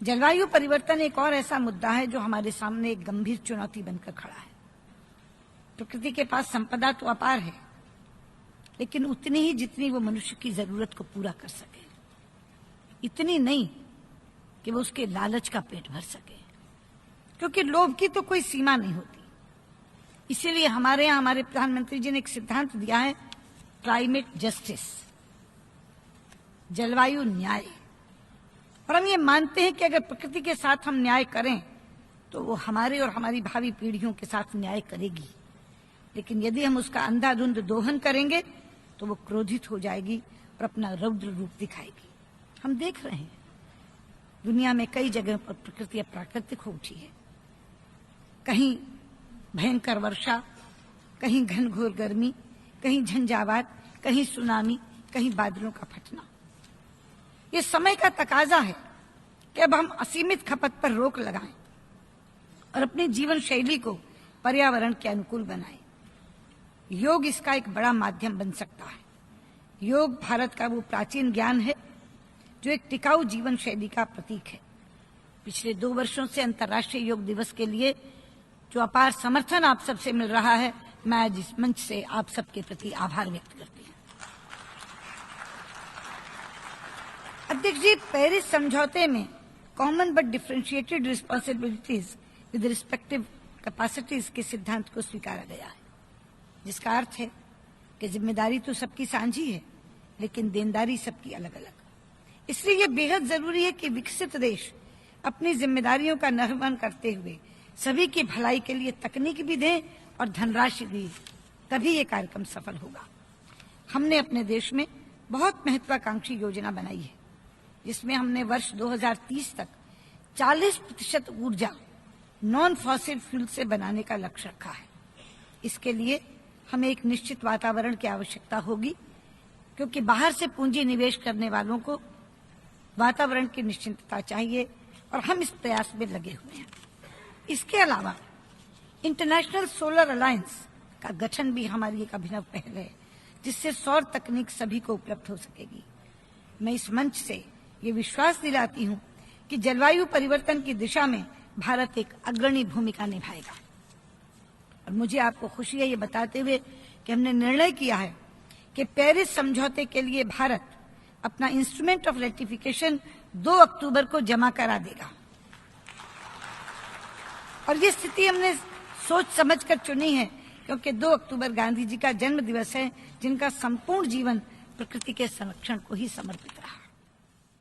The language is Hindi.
जलवायु परिवर्तन एक और ऐसा मुद्दा है जो हमारे सामने एक गंभीर चुनौती बनकर खड़ा है। प्रकृति के पास संपदा तो अपार है, लेकिन उतनी ही जितनी वो मनुष्य की जरूरत को पूरा कर सके, इतनी नहीं कि वो उसके लालच का पेट भर सके, क्योंकि लोभ की तो कोई सीमा नहीं होती। इसीलिए हमारे यहाँ हमारे प्रधानमंत्री जी ने एक सिद्धांत दिया है, क्लाइमेट जस्टिस, जलवायु न्याय। और हम ये मानते हैं कि अगर प्रकृति के साथ हम न्याय करें तो वो हमारे और हमारी भावी पीढ़ियों के साथ न्याय करेगी, लेकिन यदि हम उसका अंधाधुंध दोहन करेंगे तो वो क्रोधित हो जाएगी और अपना रौद्र रूप दिखाएगी। हम देख रहे हैं दुनिया में कई जगहों पर प्रकृति अप्राकृतिक हो उठी है। कहीं भयंकर वर्षा, कहीं घनघोर गर्मी, कहीं झंझावात, कहीं सुनामी, कहीं बादलों का फटना। ये समय का तकाजा है कि अब हम असीमित खपत पर रोक लगाएं और अपनी जीवन शैली को पर्यावरण के अनुकूल बनाएं। योग इसका एक बड़ा माध्यम बन सकता है। योग भारत का वो प्राचीन ज्ञान है जो एक टिकाऊ जीवन शैली का प्रतीक है। पिछले 2 वर्षों से अंतर्राष्ट्रीय योग दिवस के लिए जो अपार समर्थन आप सबसे मिल रहा है, मैं आज इस मंच से आप सबके प्रति आभार व्यक्त करती हूं। अध्यक्ष जी, पेरिस समझौते में common but differentiated responsibilities with respective capacities के सिद्धांत को स्वीकारा गया है, जिसका अर्थ है कि जिम्मेदारी तो सबकी साझी है, लेकिन देनदारी सबकी अलग अलग। इसलिए ये बेहद जरूरी है कि विकसित देश अपनी जिम्मेदारियों का निर्वहन करते हुए सभी की भलाई के लिए तकनीक भी दें और धनराशि भी, तभी ये कार्यक्रम सफल होगा। हमने अपने देश में बहुत महत्वाकांक्षी योजना बनाई है, जिसमें हमने वर्ष 2030 तक 40% ऊर्जा नॉन फॉसिल फ्यूल से बनाने का लक्ष्य रखा है। इसके लिए हमें एक निश्चित वातावरण की आवश्यकता होगी, क्योंकि बाहर से पूंजी निवेश करने वालों को वातावरण की निश्चिंतता चाहिए और हम इस प्रयास में लगे हुए हैं। इसके अलावा इंटरनेशनल सोलर अलायंस का गठन भी हमारी एक अभिनव पहल है, जिससे सौर तकनीक सभी को उपलब्ध हो सकेगी। मैं इस मंच से ये विश्वास दिलाती हूं कि जलवायु परिवर्तन की दिशा में भारत एक अग्रणी भूमिका निभाएगा। और मुझे आपको खुशी है ये बताते हुए कि हमने निर्णय किया है कि पेरिस समझौते के लिए भारत अपना इंस्ट्रूमेंट ऑफ रेटिफिकेशन 2 अक्टूबर को जमा करा देगा। और ये स्थिति हमने सोच समझकर चुनी है, क्योंकि 2 अक्टूबर गांधी जी का जन्म दिवस है, जिनका संपूर्ण जीवन प्रकृति के संरक्षण को ही समर्पित रहा।